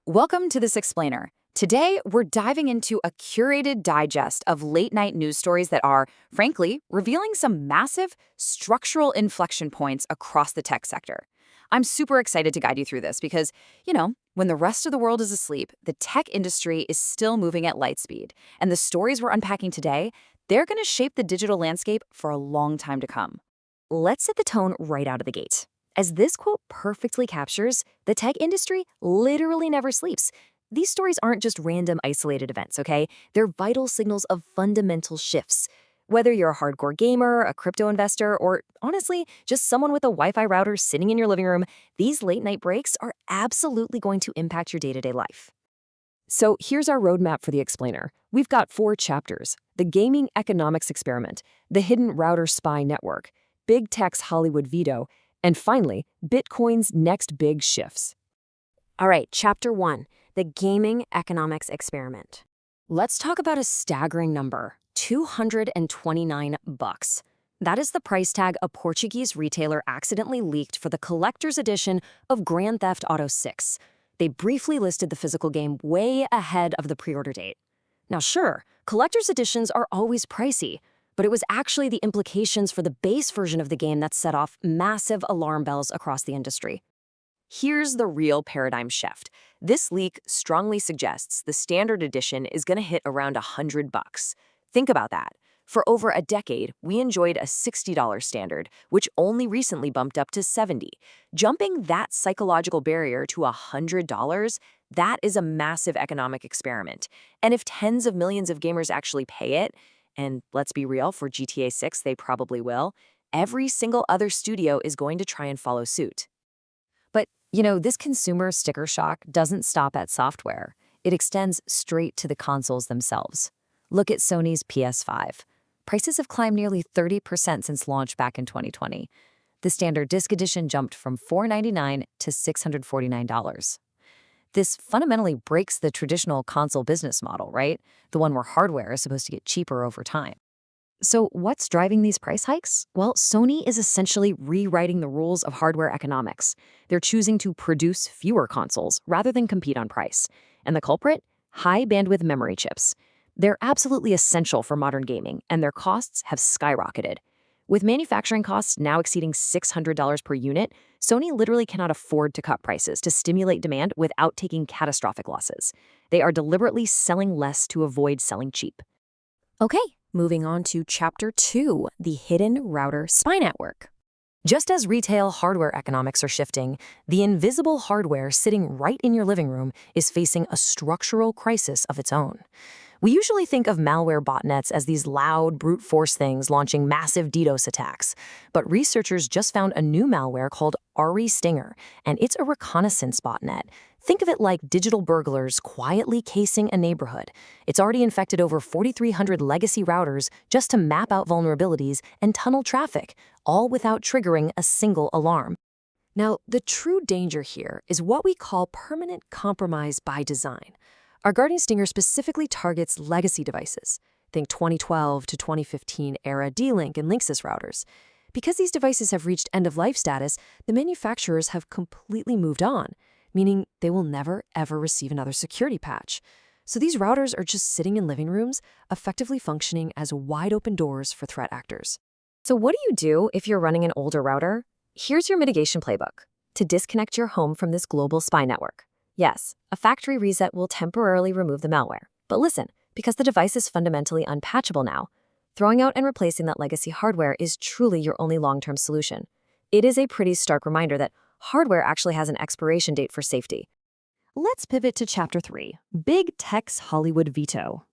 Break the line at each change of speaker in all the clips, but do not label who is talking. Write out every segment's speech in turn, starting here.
Welcome to This Explainer. Today, we're diving into a curated digest of late-night news stories that are, frankly, revealing some massive structural inflection points across the tech sector. I'm super excited to guide you through this because, when the rest of the world is asleep, the tech industry is still moving at light speed. And the stories we're unpacking today, they're going to shape the digital landscape for a long time to come. Let's set the tone right out of the gate. As this quote perfectly captures, the tech industry literally never sleeps. These stories aren't just random isolated events, okay? They're vital signals of fundamental shifts. Whether you're a hardcore gamer, a crypto investor, or honestly, just someone with a Wi-Fi router sitting in your living room, these late-night breaks are absolutely going to impact your day-to-day life. So here's our roadmap for the explainer. We've got 4 chapters: the gaming economics experiment, the hidden router spy network, big tech's Hollywood veto, and finally, Bitcoin's next big shifts.
All right, Chapter 1, the gaming economics experiment.
Let's talk about a staggering number, $229. That is the price tag a Portuguese retailer accidentally leaked for the collector's edition of Grand Theft Auto 6. They briefly listed the physical game way ahead of the pre-order date. Now sure, collector's editions are always pricey, but it was actually the implications for the base version of the game that set off massive alarm bells across the industry. Here's the real paradigm shift. This leak strongly suggests the standard edition is going to hit around $100. Think about that. For over a decade, we enjoyed a $60 standard, which only recently bumped up to $70. Jumping that psychological barrier to $100, that is a massive economic experiment. And if tens of millions of gamers actually pay it, and let's be real, for GTA 6 they probably will, every single other studio is going to try and follow suit. But, this consumer sticker shock doesn't stop at software. It extends straight to the consoles themselves. Look at Sony's PS5. Prices have climbed nearly 30% since launch back in 2020. The standard disc edition jumped from $499 to $649. This fundamentally breaks the traditional console business model, right? The one where hardware is supposed to get cheaper over time. So what's driving these price hikes? Well, Sony is essentially rewriting the rules of hardware economics. They're choosing to produce fewer consoles rather than compete on price. And the culprit? High bandwidth memory chips. They're absolutely essential for modern gaming, and their costs have skyrocketed. With manufacturing costs now exceeding $600 per unit, Sony literally cannot afford to cut prices to stimulate demand without taking catastrophic losses. They are deliberately selling less to avoid selling cheap.
Okay, moving on to Chapter 2, the hidden router spy network.
Just as retail hardware economics are shifting, the invisible hardware sitting right in your living room is facing a structural crisis of its own. We usually think of malware botnets as these loud, brute force things launching massive DDoS attacks. But researchers just found a new malware called RE Stinger, and it's a reconnaissance botnet. Think of it like digital burglars quietly casing a neighborhood. It's already infected over 4,300 legacy routers just to map out vulnerabilities and tunnel traffic, all without triggering a single alarm. Now, the true danger here is what we call permanent compromise by design. Our Guardian Stinger specifically targets legacy devices. Think 2012 to 2015 era D-Link and Linksys routers. Because these devices have reached end-of-life status, the manufacturers have completely moved on, meaning they will never, ever receive another security patch. So these routers are just sitting in living rooms, effectively functioning as wide-open doors for threat actors. So what do you do if you're running an older router? Here's your mitigation playbook to disconnect your home from this global spy network. Yes, a factory reset will temporarily remove the malware. But listen, because the device is fundamentally unpatchable now, throwing out and replacing that legacy hardware is truly your only long-term solution. It is a pretty stark reminder that hardware actually has an expiration date for safety. Let's pivot to Chapter 3, Big Tech's Hollywood veto.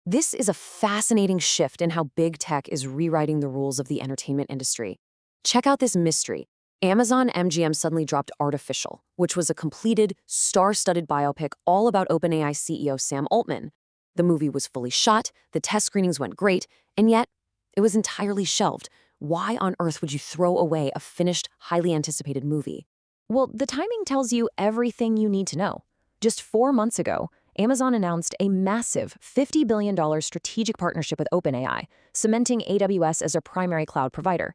This is a fascinating shift in how big tech is rewriting the rules of the entertainment industry. Check out this mystery. Amazon MGM suddenly dropped Artificial, which was a completed, star-studded biopic all about OpenAI CEO Sam Altman. The movie was fully shot, the test screenings went great, and yet it was entirely shelved. Why on earth would you throw away a finished, highly anticipated movie? Well, the timing tells you everything you need to know. Just 4 months ago, Amazon announced a massive $50 billion strategic partnership with OpenAI, cementing AWS as their primary cloud provider.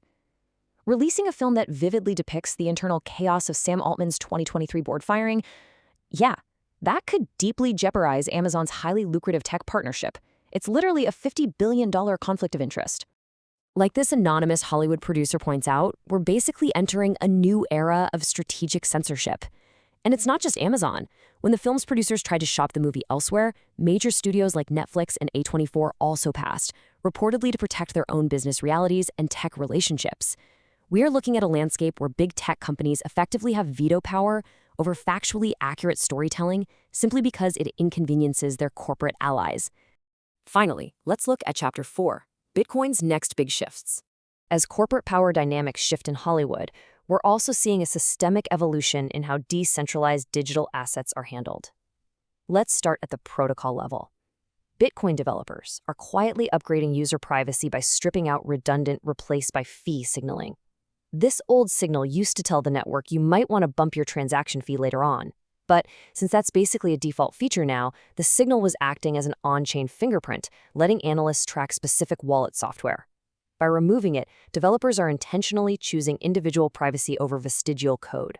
Releasing a film that vividly depicts the internal chaos of Sam Altman's 2023 board firing? Yeah,
That could deeply jeopardize Amazon's highly lucrative tech partnership. It's literally a $50 billion conflict of interest. Like this anonymous Hollywood producer points out, we're basically entering a new era of strategic censorship. And it's not just Amazon. When the film's producers tried to shop the movie elsewhere, major studios like Netflix and A24 also passed, reportedly to protect their own business realities and tech relationships. We are looking at a landscape where big tech companies effectively have veto power over factually accurate storytelling simply because it inconveniences their corporate allies. Finally, let's look at Chapter 4, Bitcoin's next big shifts. As corporate power dynamics shift in Hollywood, we're also seeing a systemic evolution in how decentralized digital assets are handled. Let's start at the protocol level. Bitcoin developers are quietly upgrading user privacy by stripping out redundant replace-by-fee signaling. This old signal used to tell the network you might want to bump your transaction fee later on. But since that's basically a default feature now, the signal was acting as an on-chain fingerprint, letting analysts track specific wallet software. By removing it, developers are intentionally choosing individual privacy over vestigial code.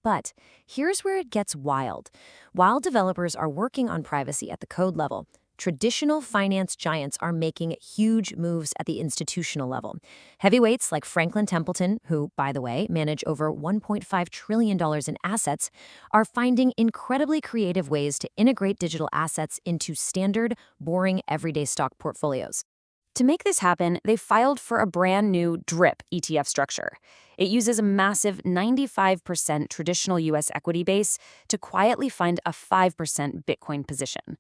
But here's where it gets wild. While developers are working on privacy at the code level, traditional finance giants are making huge moves at the institutional level. Heavyweights like Franklin Templeton, who, by the way, manage over $1.5 trillion in assets, are finding incredibly creative ways to integrate digital assets into standard, boring, everyday stock portfolios. To make this happen, they filed for a brand new DRIP ETF structure. It uses a massive 95% traditional U.S. equity base to quietly fund a 5% Bitcoin position.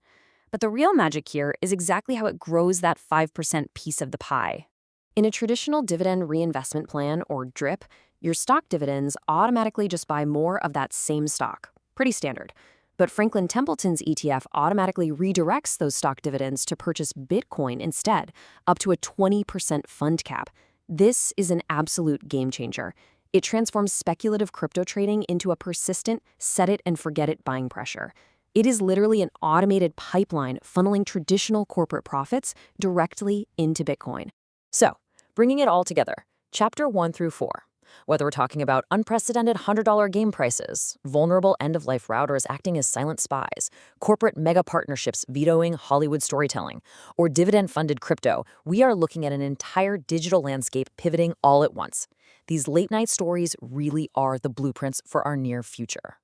But the real magic here is exactly how it grows that 5% piece of the pie. In a traditional dividend reinvestment plan, or DRIP, your stock dividends automatically just buy more of that same stock. Pretty standard. But Franklin Templeton's ETF automatically redirects those stock dividends to purchase Bitcoin instead, up to a 20% fund cap. This is an absolute game changer. It transforms speculative crypto trading into a persistent set-it-and-forget-it buying pressure. It is literally an automated pipeline funneling traditional corporate profits directly into Bitcoin. So, bringing it all together, Chapter 1 through 4. Whether we're talking about unprecedented $100 game prices, vulnerable end-of-life routers acting as silent spies, corporate mega partnerships vetoing Hollywood storytelling, or dividend-funded crypto, we are looking at an entire digital landscape pivoting all at once. These late-night stories really are the blueprints for our near future.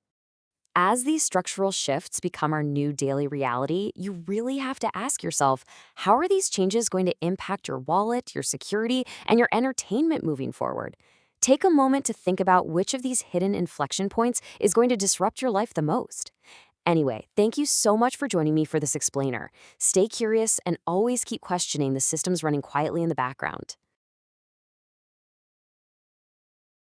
As these structural shifts become our new daily reality, you really have to ask yourself, how are these changes going to impact your wallet, your security, and your entertainment moving forward? Take a moment to think about which of these hidden inflection points is going to disrupt your life the most. Anyway, thank you so much for joining me for this explainer. Stay curious and always keep questioning the systems running quietly in the background.